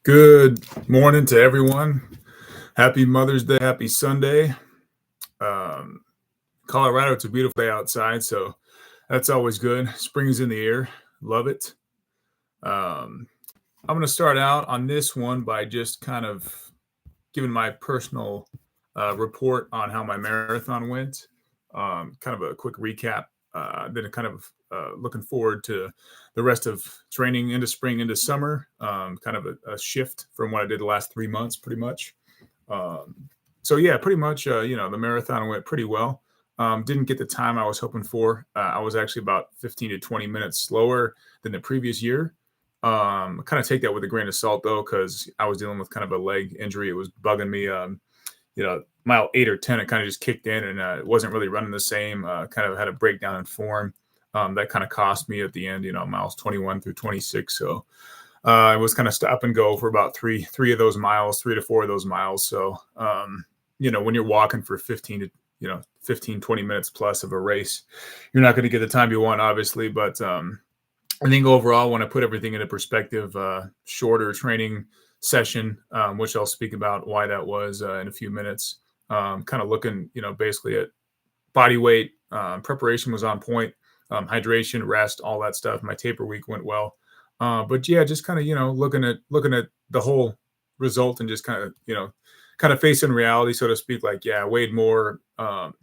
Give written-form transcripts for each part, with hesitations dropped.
Good morning to everyone. Happy Mother's Day. Happy Sunday. Um, Colorado, it's a beautiful day outside, so that's always good. Spring is in the air. Love it. Um, I'm going to start out on this one by just kind of giving my personal report on how my marathon went. Kind of a quick recap. Then kind of looking forward to the rest of training into spring, into summer. Kind of a shift from what I did the last 3 months, pretty much. Um, so yeah, pretty much, the marathon went pretty well. Didn't get the time I was hoping for. I was actually about 15 to 20 minutes slower than the previous year. Kind of take that with a grain of salt though, because I was dealing with kind of a leg injury. It was bugging me. Mile 8 or 10, it kind of just kicked in and it wasn't really running the same. Kind of had a breakdown in form. That kind of cost me at the end, miles 21 through 26. So it was kind of stop and go for about three of those miles, 3 to 4 of those miles. So, when you're walking for 15, 20 minutes plus of a race, you're not going to get the time you want, obviously. But I think overall, when I put everything into perspective, shorter training session, which I'll speak about why that was in a few minutes. Kind of looking, basically at body weight, preparation was on point, hydration, rest, all that stuff. My taper week went well. But yeah, just kind of looking at the whole result and just kind of facing reality, so to speak. Like, yeah, I weighed more,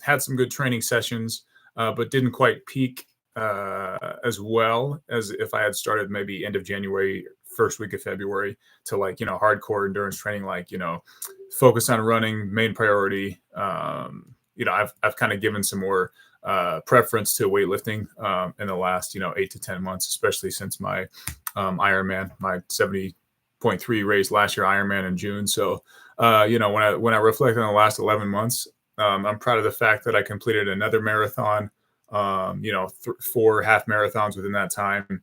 had some good training sessions, but didn't quite peak as well as if I had started maybe end of January, first week of February to hardcore endurance training, focus on running, main priority. I've kind of given some more preference to weightlifting in the last 8 to 10 months, especially since my Ironman, my 70.3 race last year Ironman in June. So when I reflect on the last 11 months, I'm proud of the fact that I completed another marathon, 4 half marathons within that time.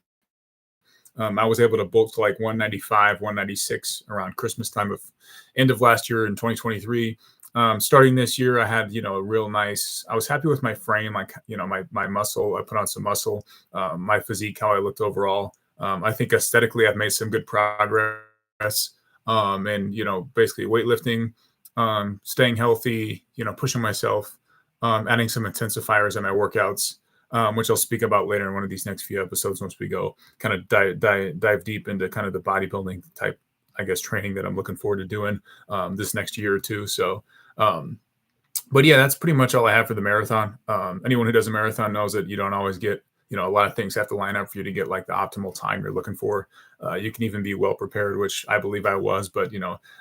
I was able to bulk to like 195, 196 around Christmas time of end of last year in 2023. Starting this year, I had, a real nice, I was happy with my frame, my muscle. I put on some muscle, my physique, how I looked overall. I think aesthetically, I've made some good progress. And, basically weightlifting, staying healthy, pushing myself, adding some intensifiers in my workouts, which I'll speak about later in one of these next few episodes once we go kind of dive deep into kind of the bodybuilding type, I guess, training that I'm looking forward to doing this next year or two. So, but yeah, that's pretty much all I have for the marathon. Anyone who does a marathon knows that you don't always get, a lot of things have to line up for you to get like the optimal time you're looking for. You can even be well prepared, which I believe I was, but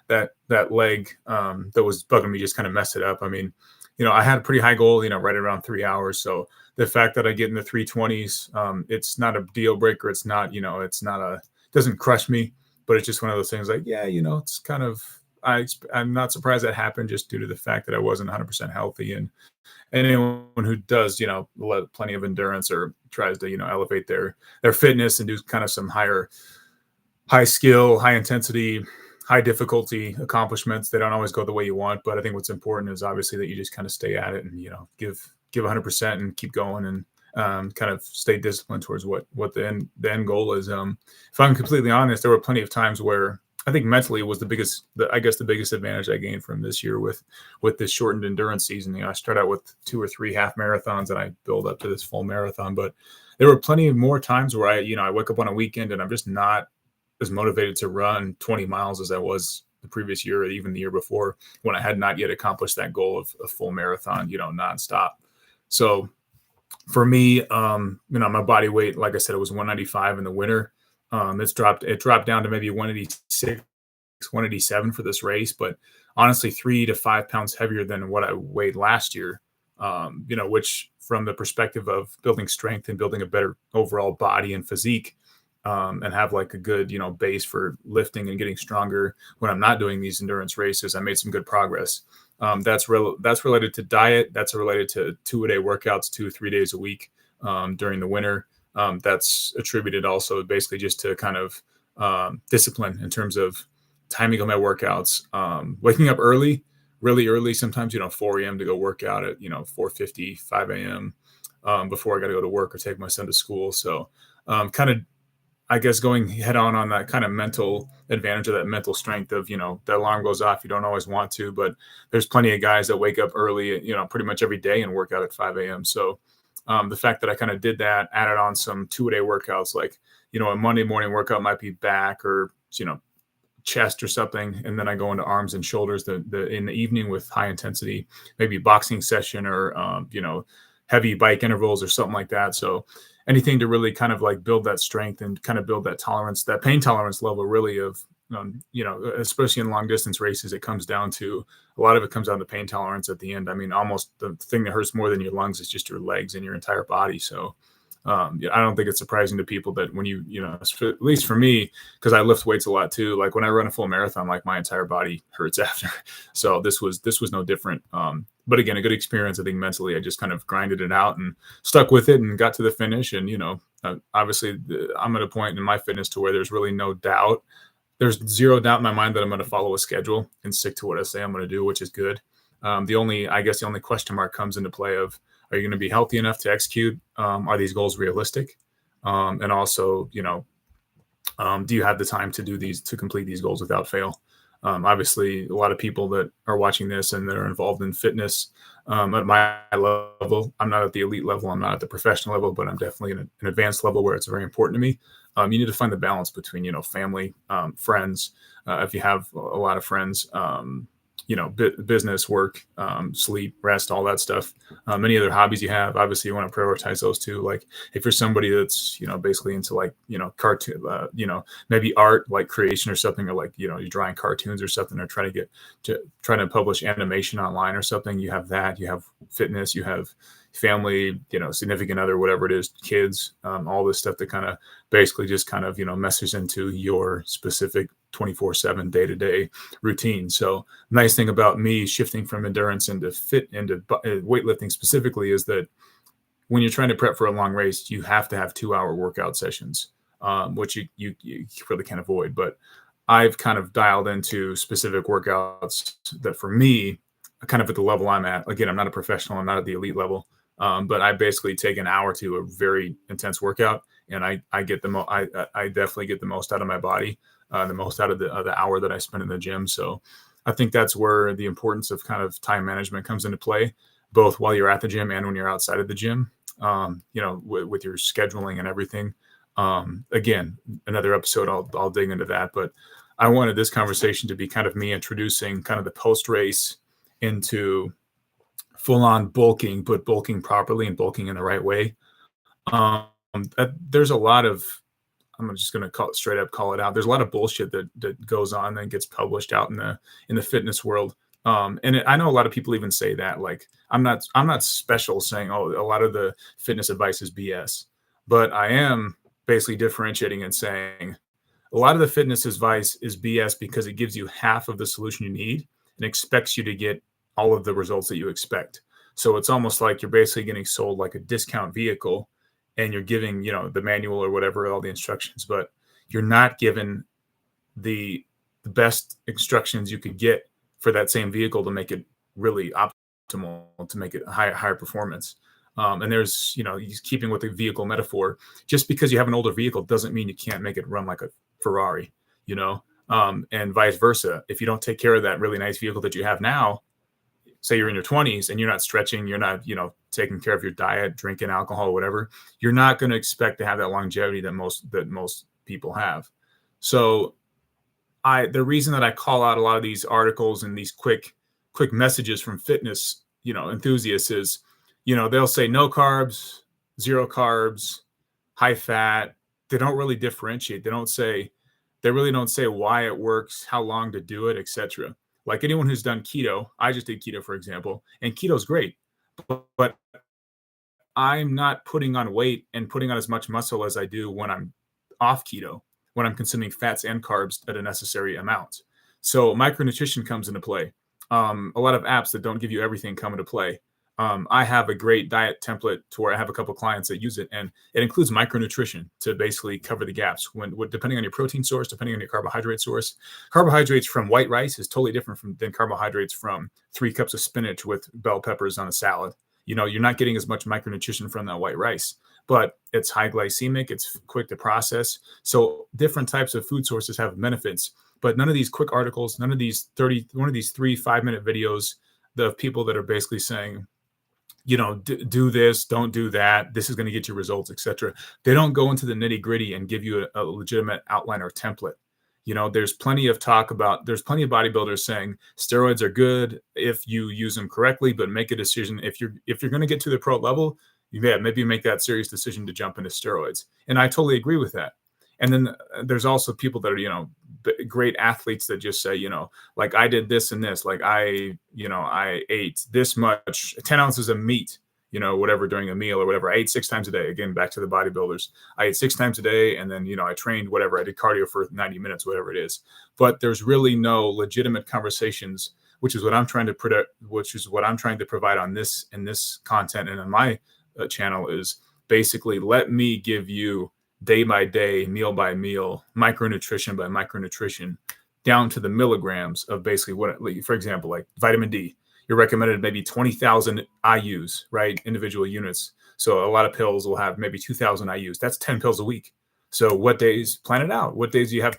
that leg that was bugging me just kind of messed it up. I mean, I had a pretty high goal, right around 3 hours. So the fact that I get in the 320s, it's not a deal breaker. It's not, it doesn't crush me, but it's just one of those things like, yeah, it's kind of, I'm not surprised that happened just due to the fact that I wasn't 100% healthy. And anyone who does, plenty of endurance or tries to, elevate their fitness and do kind of some high skill, high intensity, high difficulty accomplishments, they don't always go the way you want. But I think what's important is obviously that you just kind of stay at it and, give 100% and keep going and kind of stay disciplined towards what the end goal is. If I'm completely honest, there were plenty of times where I think mentally was the biggest advantage I gained from this year with this shortened endurance season. I start out with 2 or 3 half marathons and I build up to this full marathon. But there were plenty of more times where I wake up on a weekend and I'm just not as motivated to run 20 miles as I was the previous year or even the year before, when I had not yet accomplished that goal of a full marathon, nonstop. So for me, my body weight, like I said, it was 195 in the winter. It dropped down to maybe 186, 187 for this race, but honestly, 3 to 5 pounds heavier than what I weighed last year. Which from the perspective of building strength and building a better overall body and physique, and have like a good, base for lifting and getting stronger when I'm not doing these endurance races, I made some good progress. That's related to diet. That's related to 2-a-day workouts, 2 or 3 days a week during the winter. That's attributed also basically just to kind of discipline in terms of timing of my workouts, waking up really early, sometimes, 4 a.m. to go work out at, 4:50, 5 a.m. Before I got to go to work or take my son to school. So kind of I guess going head on that kind of mental advantage of that mental strength of, the alarm goes off. You don't always want to, but there's plenty of guys that wake up early, pretty much every day and work out at 5 a.m. So the fact that I kind of did that, added on some 2-a-day workouts, like, a Monday morning workout might be back or, chest or something. And then I go into arms and shoulders in the evening with high intensity, maybe boxing session or, heavy bike intervals or something like that. So anything to really kind of like build that strength and kind of build that tolerance, that pain tolerance level really of, especially in long distance races, it comes down to, a lot of it comes down to pain tolerance at the end. I mean, almost the thing that hurts more than your lungs is just your legs and your entire body. So I don't think it's surprising to people that when at least for me, because I lift weights a lot too, like when I run a full marathon, like my entire body hurts after. So this was no different. But again, a good experience. I think mentally, I just kind of grinded it out and stuck with it and got to the finish. And, obviously I'm at a point in my fitness to where there's really no doubt. There's zero doubt in my mind that I'm going to follow a schedule and stick to what I say I'm going to do, which is good. The only question mark comes into play of, are you going to be healthy enough to execute? Are these goals realistic? And also, do you have the time to complete these goals without fail? Obviously, a lot of people that are watching this and that are involved in fitness at my level, I'm not at the elite level, I'm not at the professional level, but I'm definitely in an advanced level where it's very important to me. You need to find the balance between, family, friends, if you have a lot of friends, business, work, sleep, rest, all that stuff. Any other hobbies you have, obviously you want to prioritize those too. Like if you're somebody that's, basically into like, cartoon, maybe art, like creation or something, or like, you're drawing cartoons or something, or trying to publish animation online or something. You have that, you have fitness, you have family, significant other, whatever it is, kids, all this stuff that kind of basically just kind of, meshes into your specific 24/7 day-to-day routine. So nice thing about me shifting from endurance into weightlifting specifically is that when you're trying to prep for a long race, you have to have 2-hour workout sessions, which you really can't avoid. But I've kind of dialed into specific workouts that for me, kind of at the level I'm at. Again, I'm not a professional, I'm not at the elite level. But I basically take an hour to a very intense workout, and I get I definitely get the most out of my body, the most out of the hour that I spend in the gym. So I think that's where the importance of kind of time management comes into play, both while you're at the gym and when you're outside of the gym. With your scheduling and everything. Again, another episode, I'll dig into that. But I wanted this conversation to be kind of me introducing kind of the post race into full-on bulking, but bulking properly and bulking in the right way. There's a lot of, I'm just going to call it out. There's a lot of bullshit that goes on and gets published out in the fitness world. I know a lot of people even say that, like, I'm not special saying, oh, a lot of the fitness advice is BS, but I am basically differentiating and saying a lot of the fitness advice is BS because it gives you half of the solution you need and expects you to get all of the results that you expect. So it's almost like you're basically getting sold like a discount vehicle, and you're giving, the manual or whatever, all the instructions, but you're not given the best instructions you could get for that same vehicle to make it really optimal, to make it higher performance. And there's, keeping with the vehicle metaphor, just because you have an older vehicle doesn't mean you can't make it run like a Ferrari, and vice versa. If you don't take care of that really nice vehicle that you have now, say you're in your 20s and you're not stretching, you're not, taking care of your diet, drinking alcohol, whatever, you're not going to expect to have that longevity that most people have. So the reason that I call out a lot of these articles and these quick messages from fitness, enthusiasts is, they'll say no carbs, zero carbs, high fat. They don't really differentiate. They really don't say why it works, how long to do it, etc. Like anyone who's done keto, I just did keto, for example, and keto's great, but I'm not putting on weight and putting on as much muscle as I do when I'm off keto, when I'm consuming fats and carbs at a necessary amount. So micronutrition comes into play. A lot of apps that don't give you everything come into play. I have a great diet template to where I have a couple clients that use it, and it includes micronutrition to basically cover the gaps depending on your protein source, depending on your carbohydrate source. Carbohydrates from white rice is totally different than carbohydrates from 3 cups of spinach with bell peppers on a salad. You're not getting as much micronutrition from that white rice, but it's high glycemic, it's quick to process. So different types of food sources have benefits, but none of these quick articles, none of these one of these 3 5-minute videos, the people that are basically saying, do this, don't do that, this is going to get you results, etc. They don't go into the nitty gritty and give you a legitimate outline or template. There's plenty of bodybuilders saying steroids are good if you use them correctly, but make a decision if you're going to get to the pro level, maybe make that serious decision to jump into steroids. And I totally agree with that. And then there's also people that are, great athletes that just say, like I did this and this, like I ate this much, 10 ounces of meat, whatever during a meal or whatever. I ate 6 times a day. Again, back to the bodybuilders. I ate 6 times a day. And then, I trained whatever. I did cardio for 90 minutes, whatever it is. But there's really no legitimate conversations, which is what I'm trying to provide on this, in this content and on my channel, is basically let me give you day by day, meal by meal, micronutrition by micronutrition, down to the milligrams of basically what, for example, like vitamin D, you're recommended maybe 20,000 IUs, right? Individual units. So a lot of pills will have maybe 2,000 IUs. That's 10 pills a week. So what days, plan it out. What days do you have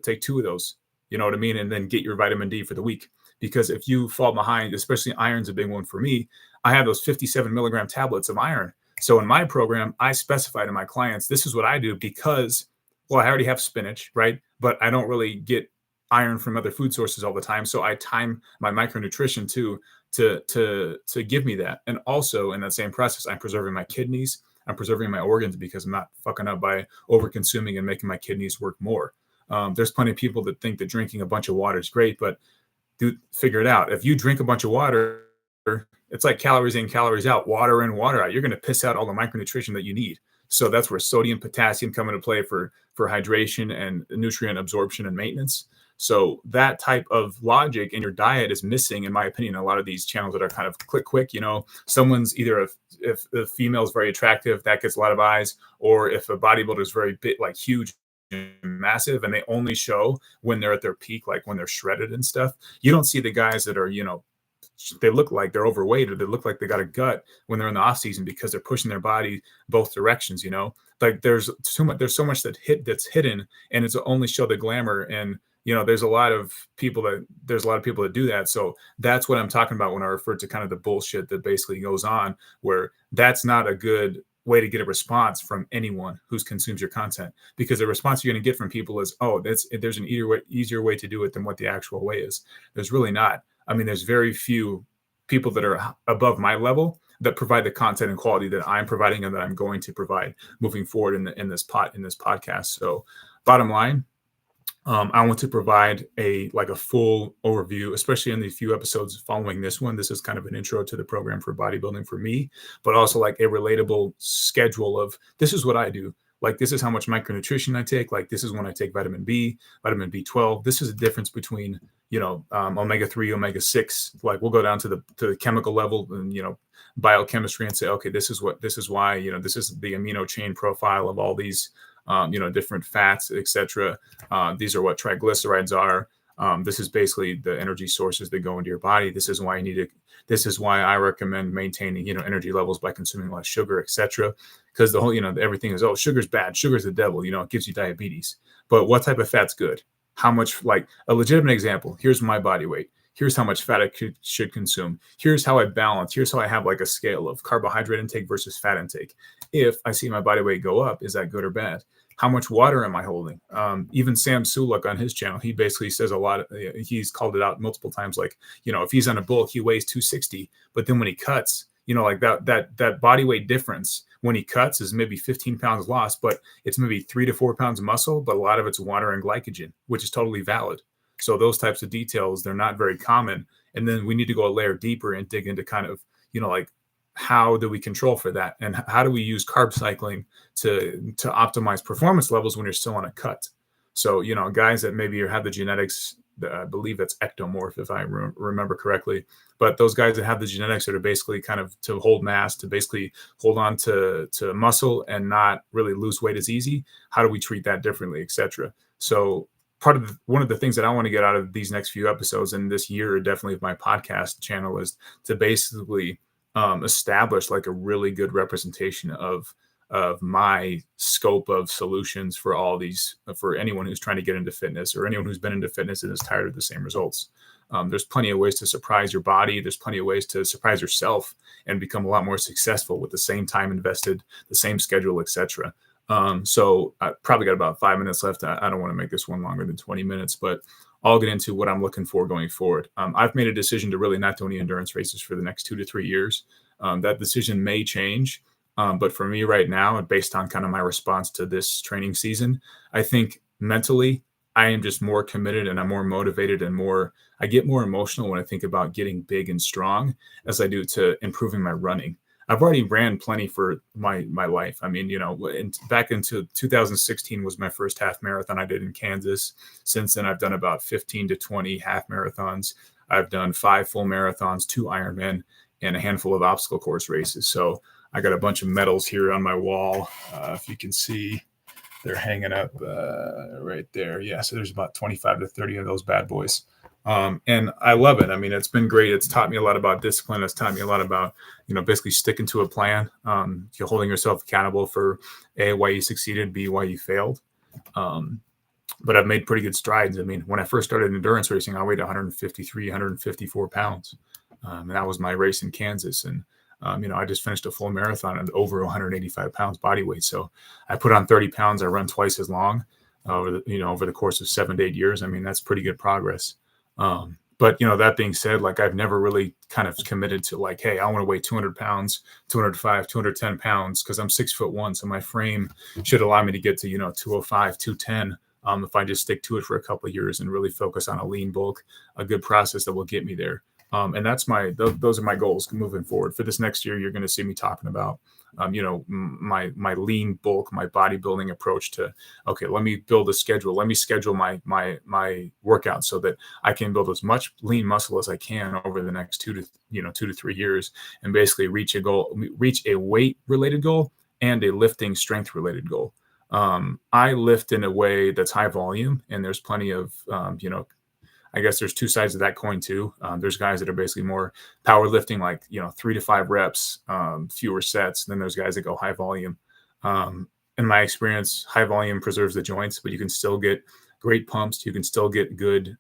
take 2 of those, you know what I mean? And then get your vitamin D for the week. Because if you fall behind, especially iron's a big one for me, I have those 57 milligram tablets of iron. So in my program, I specify to my clients, this is what I do because, well, I already have spinach, right? But I don't really get iron from other food sources all the time. So I time my micronutrition to give me that. And also in that same process, I'm preserving my kidneys, I'm preserving my organs because I'm not fucking up by over consuming and making my kidneys work more. There's plenty of people that think that drinking a bunch of water is great, but figure it out. If you drink a bunch of water, it's like calories in, calories out, water in, water out. You're going to piss out all the micronutrition that you need. So that's where sodium, potassium come into play for hydration and nutrient absorption and maintenance. So that type of logic in your diet is missing, in my opinion, a lot of these channels that are kind of quick, someone's either, if the female is very attractive, that gets a lot of eyes, or if a bodybuilder is very big, like huge, massive, and they only show when they're at their peak, like when they're shredded and stuff. You don't see the guys that are, they look like they're overweight or they look like they got a gut when they're in the off season because they're pushing their body both directions, like there's so much that's hidden, and it's only show the glamour. And, there's a lot of people that do that. So that's what I'm talking about when I refer to kind of the bullshit that basically goes on, where that's not a good way to get a response from anyone who consumes your content, because the response you're going to get from people is, oh, there's an easier way to do it than what the actual way is. There's really not. I mean, there's very few people that are above my level that provide the content and quality that I'm providing and that I'm going to provide moving forward in this podcast. So bottom line, I want to provide a full overview, especially in the few episodes following this one. This is kind of an intro to the program for bodybuilding for me, but also like a relatable schedule of, this is what I do. Like, this is how much micronutrition I take. Like, this is when I take vitamin B, vitamin B12. This is the difference between, omega-3, omega-6. Like, we'll go down to the chemical level and, biochemistry and say, okay, this is why, this is the amino chain profile of all these, different fats, etc. These are what triglycerides are. This is basically the energy sources that go into your body. This is why this is why I recommend maintaining, energy levels by consuming less sugar, etc. Because the whole, everything is, oh, sugar's bad. Sugar's the devil, it gives you diabetes. But what type of fat's good? How much, like a legitimate example, here's my body weight. Here's how much fat I should consume. Here's how I balance. Here's how I have like a scale of carbohydrate intake versus fat intake. If I see my body weight go up, is that good or bad? How much water am I holding? Even Sam Sulek on his channel, he basically says a lot. He's called it out multiple times. Like, if he's on a bulk, he weighs 260, but then when he cuts, like that body weight difference when he cuts is maybe 15 pounds lost, but it's maybe 3 to 4 pounds of muscle, but a lot of it's water and glycogen, which is totally valid. So those types of details, they're not very common. And then we need to go a layer deeper and dig into kind of, like, how do we control for that? And how do we use carb cycling to optimize performance levels when you're still on a cut? So, guys that maybe have the genetics, I believe that's ectomorph, if I remember correctly. But those guys that have the genetics that are basically kind of to hold mass, to basically hold on to muscle and not really lose weight as easy. How do we treat that differently, et cetera? So one of the things that I want to get out of these next few episodes and this year, definitely of my podcast channel, is to basically establish like a really good representation of my scope of solutions for all these, for anyone who's trying to get into fitness or anyone who's been into fitness and is tired of the same results. There's plenty of ways to surprise your body. There's plenty of ways to surprise yourself and become a lot more successful with the same time invested, the same schedule, etc. So I probably got about 5 minutes left. I don't want to make this one longer than 20 minutes, but I'll get into what I'm looking for going forward. I've made a decision to really not do any endurance races for the next 2 to 3 years. That decision may change. But for me right now, and based on kind of my response to this training season, I think mentally I am just more committed and I'm more motivated and I get more emotional when I think about getting big and strong as I do to improving my running. I've already ran plenty for my life. I mean, back into 2016 was my first half marathon I did in Kansas. Since then, I've done about 15 to 20 half marathons. I've done 5 full marathons, 2 Ironman, and a handful of obstacle course races. So I got a bunch of medals here on my wall. If you can see, they're hanging up right there. Yeah, so there's about 25 to 30 of those bad boys. And I love it. I mean, it's been great. It's taught me a lot about discipline. It's taught me a lot about, basically sticking to a plan. You're holding yourself accountable for A, why you succeeded, B, why you failed. But I've made pretty good strides. I mean, when I first started endurance racing, I weighed 153, 154 pounds. And that was my race in Kansas. And I just finished a full marathon at over 185 pounds body weight. So I put on 30 pounds. I run twice as long over the course of 7 to 8 years. I mean, that's pretty good progress. But that being said, like I've never really kind of committed to like, hey, I want to weigh 200 pounds, 205, 210 pounds because I'm 6'1". So my frame should allow me to get to, 205, 210. If I just stick to it for a couple of years and really focus on a lean bulk, a good process that will get me there. And that's those are my goals moving forward. For this next year, you're going to see me talking about, my lean bulk, my bodybuilding approach to, okay, let me build a schedule. Let me schedule my workout so that I can build as much lean muscle as I can over the next 2 to 3 years and basically reach a weight related goal and a lifting strength related goal. I lift in a way that's high volume, and there's plenty of, I guess there's 2 sides of that coin too. There's guys that are basically more powerlifting, like 3 to 5 reps, fewer sets. And then there's guys that go high volume. In my experience, high volume preserves the joints, but you can still get great pumps. You can still get good,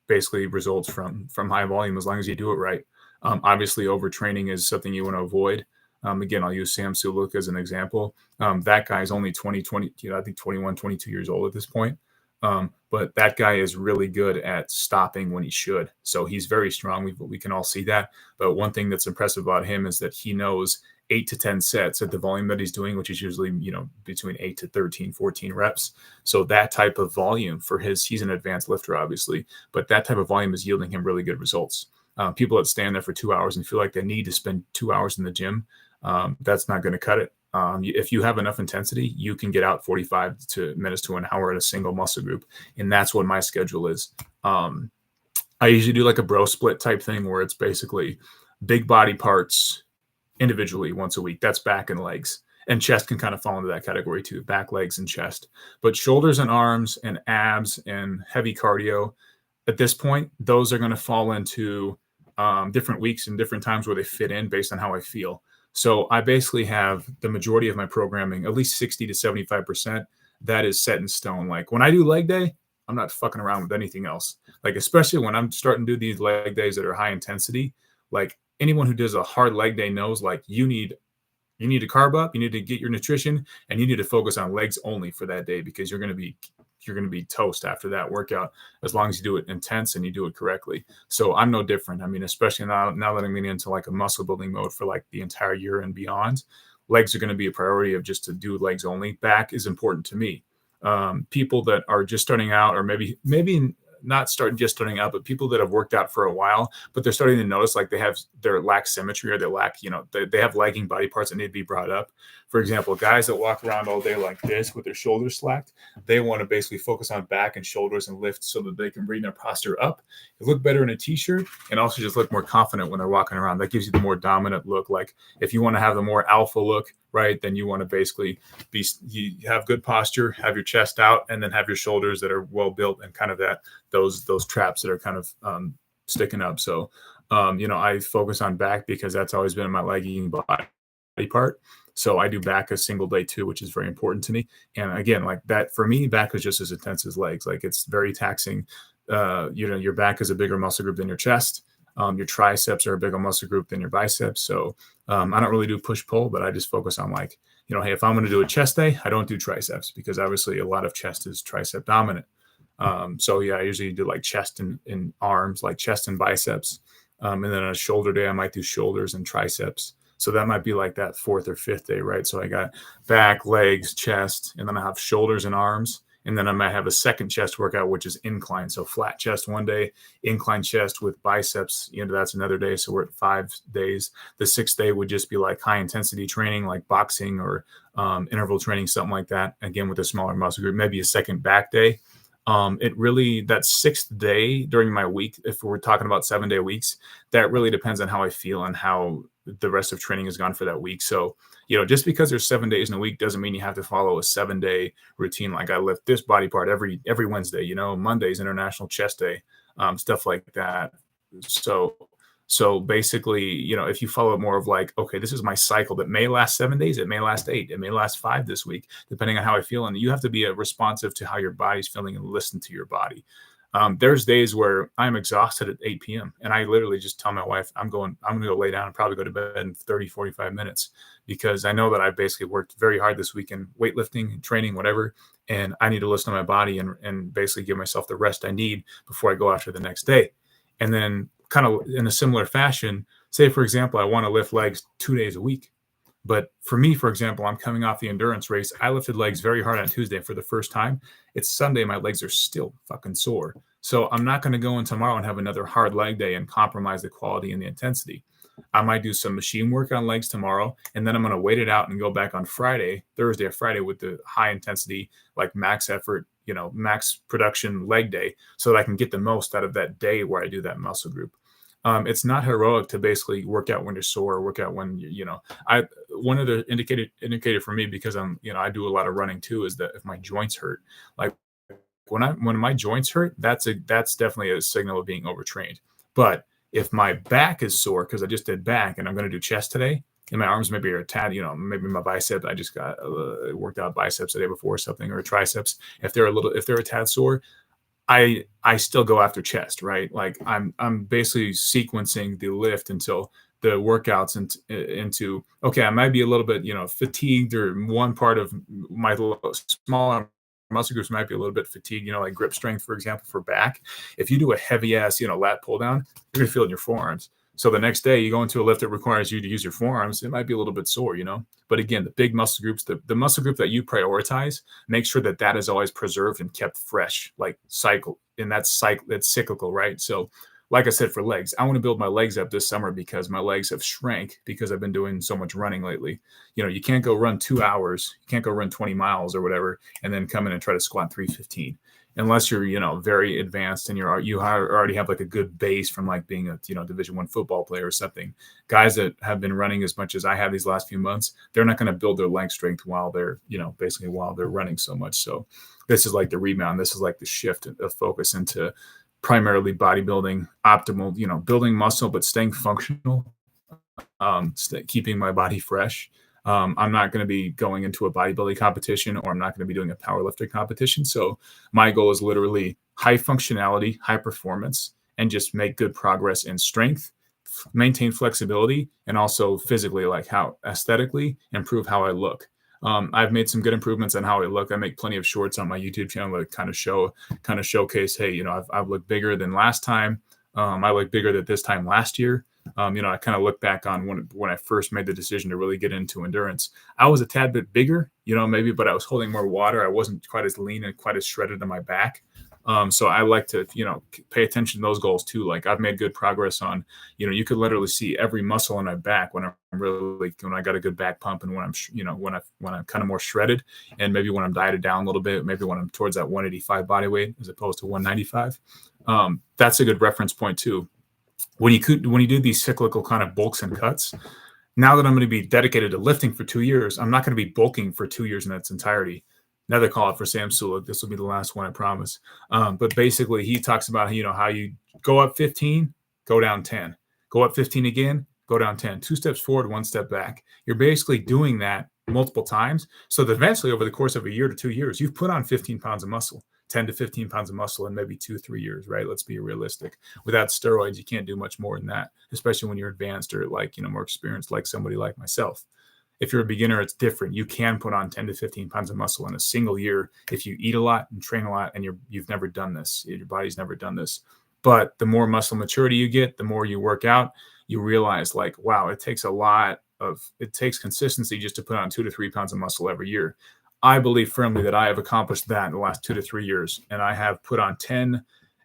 basically results from high volume as long as you do it right. Obviously, overtraining is something you want to avoid. Again, I'll use Sam Sulek as an example. That guy is only 20, I think 21, 22 years old at this point. But that guy is really good at stopping when he should. So he's very strong. We can all see that. But one thing that's impressive about him is that he knows 8 to 10 sets at the volume that he's doing, which is usually, between 8 to 13, 14 reps. So that type of volume he's an advanced lifter, obviously, but that type of volume is yielding him really good results. People that stand there for 2 hours and feel like they need to spend 2 hours in the gym, that's not going to cut it. If you have enough intensity, you can get out 45 minutes to an hour at a single muscle group. And that's what my schedule is. I usually do like a bro split type thing where it's basically big body parts individually once a week. That's back and legs. And chest can kind of fall into that category too, back, legs, and chest. But shoulders and arms and abs and heavy cardio, at this point, those are going to fall into different weeks and different times where they fit in based on how I feel. So I basically have the majority of my programming, at least 60 to 75%, that is set in stone. Like when I do leg day, I'm not fucking around with anything else. Like, especially when I'm starting to do these leg days that are high intensity, like anyone who does a hard leg day knows, like you need to carb up, you need to get your nutrition, and you need to focus on legs only for that day because you're going to be toast after that workout as long as you do it intense and you do it correctly. So I'm no different. I mean, especially now that I'm getting into like a muscle building mode for like the entire year and beyond, legs are going to be a priority of just to do legs only. Back is important to me. People that are just starting out, or maybe not starting out, but people that have worked out for a while, but they're starting to notice like they lack symmetry, or they lack, they have lagging body parts that need to be brought up. For example, guys that walk around all day like this with their shoulders slacked, they want to basically focus on back and shoulders and lift so that they can bring their posture up. They look better in a t-shirt and also just look more confident when they're walking around. That gives you the more dominant look. Like if you want to have the more alpha look, right, then you want to basically you have good posture, have your chest out, and then have your shoulders that are well built and kind of those traps that are kind of sticking up. So I focus on back because that's always been my lagging body part. So I do back a single day too, which is very important to me. And again, like that for me, back is just as intense as legs. Like it's very taxing. Your back is a bigger muscle group than your chest. Your triceps are a bigger muscle group than your biceps. So I don't really do push pull, but I just focus on like, hey, if I'm going to do a chest day, I don't do triceps because obviously a lot of chest is tricep dominant. So yeah, I usually do like chest and arms, like chest and biceps. And then on a shoulder day, I might do shoulders and triceps. So that might be like that fourth or fifth day, right? So I got back, legs, chest, and then I have shoulders and arms. And then I might have a second chest workout, which is incline. So flat chest one day, incline chest with biceps. That's another day. So we're at 5 days. The 6th day would just be like high intensity training, like boxing or interval training, something like that. Again, with a smaller muscle group, maybe a second back day. That 6th day during my week, if we're talking about 7-day weeks, that really depends on how I feel and how the rest of training has gone for that week. So, just because there's 7 days in a week doesn't mean you have to follow a 7-day routine. Like I lift this body part every Wednesday, Monday's International Chest Day, stuff like that. So basically, if you follow more of like, okay, this is my cycle that may last 7 days, it may last 8, it may last 5 this week, depending on how I feel. And you have to be responsive to how your body's feeling and listen to your body. There's days where I'm exhausted at 8 p.m. and I literally just tell my wife, I'm going to go lay down and probably go to bed in 30, 45 minutes because I know that I've basically worked very hard this week in weightlifting, training, whatever. And I need to listen to my body and basically give myself the rest I need before I go after the next day. And then kind of in a similar fashion, say, for example, I want to lift legs 2 days a week. But for me, for example, I'm coming off the endurance race. I lifted legs very hard on Tuesday for the first time. It's Sunday. My legs are still fucking sore. So I'm not going to go in tomorrow and have another hard leg day and compromise the quality and the intensity. I might do some machine work on legs tomorrow, and then I'm going to wait it out and go back on Thursday or Friday with the high intensity, like max effort, max production leg day so that I can get the most out of that day where I do that muscle group. It's not heroic to basically work out when you're sore, work out when one of the indicator for me, because I do a lot of running too, is that if my joints hurt, like when my joints hurt, that's definitely a signal of being overtrained. But if my back is sore because I just did back and I'm going to do chest today, and my arms maybe are a tad, maybe my bicep, I just got worked out biceps the day before or something, or triceps, if they're a tad sore, I still go after chest, right? Like I'm basically sequencing the lift until the workouts into okay, I might be a little bit, fatigued, or one part of my smaller muscle groups might be a little bit fatigued, like grip strength, for example, for back. If you do a heavy ass, lat pull down, you're gonna feel it in your forearms. So the next day you go into a lift that requires you to use your forearms, it might be a little bit sore, But again, the big muscle groups, the muscle group that you prioritize, make sure that is always preserved and kept fresh, like cycle. And that's cyclical, right? So like I said, for legs, I want to build my legs up this summer because my legs have shrank because I've been doing so much running lately. You can't go run 2 hours, you can't go run 20 miles or whatever, and then come in and try to squat 315. Unless you're, very advanced and you already have like a good base from like being a, Division I football player or something. Guys that have been running as much as I have these last few months, they're not going to build their leg strength while they're, basically while they're running so much. So this is like the rebound. This is like the shift of focus into primarily bodybuilding, optimal, building muscle, but staying functional, keeping my body fresh. I'm not going to be going into a bodybuilding competition, or I'm not going to be doing a powerlifting competition. So my goal is literally high functionality, high performance, and just make good progress in strength, maintain flexibility, and also physically, like how aesthetically improve how I look. I've made some good improvements on how I look. I make plenty of shorts on my YouTube channel that kind of showcase, hey, I've looked bigger than last time. I look bigger than this time last year. I kind of look back on when I first made the decision to really get into endurance. I was a tad bit bigger, maybe, but I was holding more water. I wasn't quite as lean and quite as shredded on my back. So I like to, pay attention to those goals too. Like I've made good progress on, you could literally see every muscle in my back when I got a good back pump, and when I'm, when I'm kind of more shredded, and maybe when I'm dieted down a little bit, maybe when I'm towards that 185 body weight as opposed to 195. That's a good reference point too. When you do these cyclical kind of bulks and cuts, now that I'm going to be dedicated to lifting for 2 years, I'm not going to be bulking for 2 years in its entirety. Another call out for Sam Sulek. This will be the last one, I promise. But basically, he talks about how you go up 15, go down 10. Go up 15 again, go down 10, 2 steps forward, 1 step back. You're basically doing that multiple times. So that eventually over the course of a year to 2 years, you've put on 15 pounds of muscle, 10 to 15 pounds of muscle in maybe 2-3 years, right? Let's be realistic. Without steroids, you can't do much more than that, especially when you're advanced or like, more experienced, like somebody like myself. If you're a beginner, it's different. You can put on 10 to 15 pounds of muscle in a single year if you eat a lot and train a lot and you've never done this. Your body's never done this. But the more muscle maturity you get, the more you work out, you realize like, wow, it takes consistency just to put on 2 to 3 pounds of muscle every year. I believe firmly that I have accomplished that in the last 2 to 3 years. And I have put on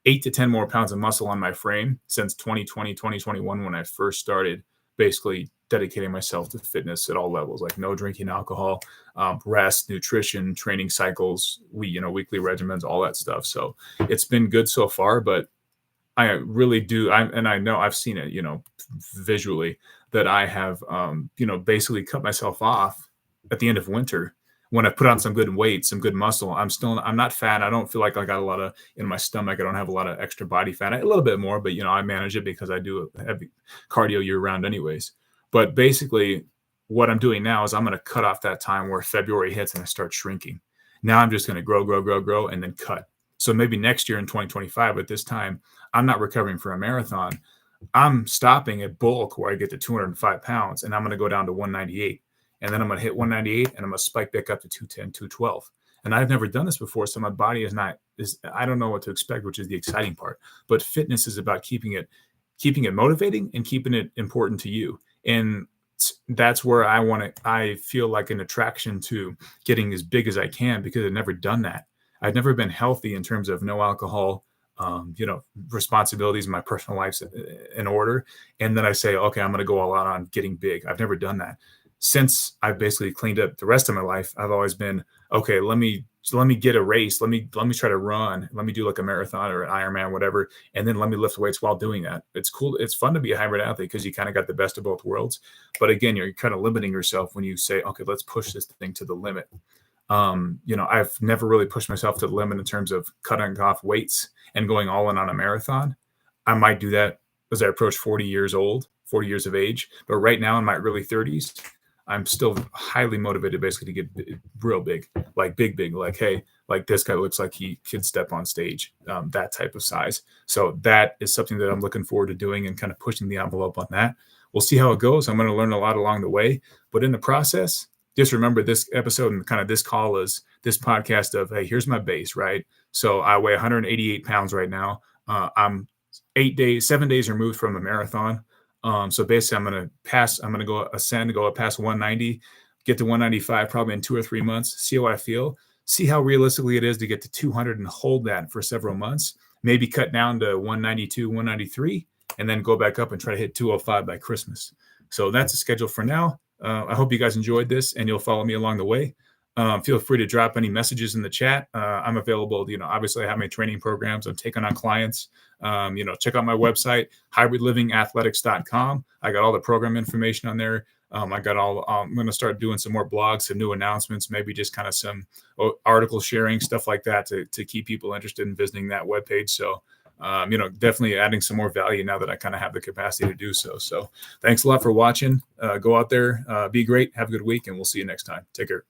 8 to 10 more pounds of muscle on my frame since 2020, 2021, when I first started basically dedicating myself to fitness at all levels, like no drinking alcohol, rest, nutrition, training cycles, weekly regimens, all that stuff. So it's been good so far, but I really do. I know I've seen it, visually, that I have, basically cut myself off at the end of winter when I put on some good weight, some good muscle. I'm not fat. I don't feel like I got a lot of in my stomach. I don't have a lot of extra body fat, a little bit more, but I manage it because I do heavy cardio year round anyways. But basically what I'm doing now is I'm going to cut off that time where February hits and I start shrinking. Now I'm just going to grow, and then cut. So maybe next year in 2025, at this time, I'm not recovering for a marathon. I'm stopping at bulk where I get to 205 pounds and I'm going to go down to 198. And then I'm going to hit 198 and I'm going to spike back up to 210, 212. And I've never done this before. So my body I don't know what to expect, which is the exciting part. But fitness is about keeping it motivating and keeping it important to you. And that's where I feel like an attraction to getting as big as I can, because I've never done that. I've never been healthy in terms of no alcohol, responsibilities in my personal life's in order. And then I say, okay, I'm going to go all out on getting big. I've never done that. Since I've basically cleaned up the rest of my life, I've always been, okay, let me get a race. Let me try to run. Let me do like a marathon or an Ironman, whatever. And then let me lift weights while doing that. It's cool. It's fun to be a hybrid athlete because you kind of got the best of both worlds. But again, you're kind of limiting yourself when you say, okay, let's push this thing to the limit. I've never really pushed myself to the limit in terms of cutting off weights and going all in on a marathon. I might do that as I approach 40 years of age. But right now in my early 30s, I'm still highly motivated basically to get real big, like big, like, hey, like this guy looks like he could step on stage, that type of size. So that is something that I'm looking forward to doing and kind of pushing the envelope on that. We'll see how it goes. I'm going to learn a lot along the way, but in the process, just remember this episode and kind of this call is this podcast of, hey, here's my base, right? So I weigh 188 pounds right now. I'm 7 days removed from a marathon. So basically I'm going to go up past 190, get to 195 probably in 2 or 3 months, see how I feel, see how realistically it is to get to 200 and hold that for several months, maybe cut down to 192, 193, and then go back up and try to hit 205 by Christmas. So that's the schedule for now. I hope you guys enjoyed this and you'll follow me along the way. Feel free to drop any messages in the chat. I'm available. Obviously I have my training programs. I'm taking on clients. Check out my website, hybridlivingathletics.com. I got all the program information on there. I'm going to start doing some more blogs, some new announcements, maybe just kind of some article sharing, stuff like that to keep people interested in visiting that webpage. So, definitely adding some more value now that I kind of have the capacity to do so. So thanks a lot for watching. Go out there, be great, have a good week, and we'll see you next time. Take care.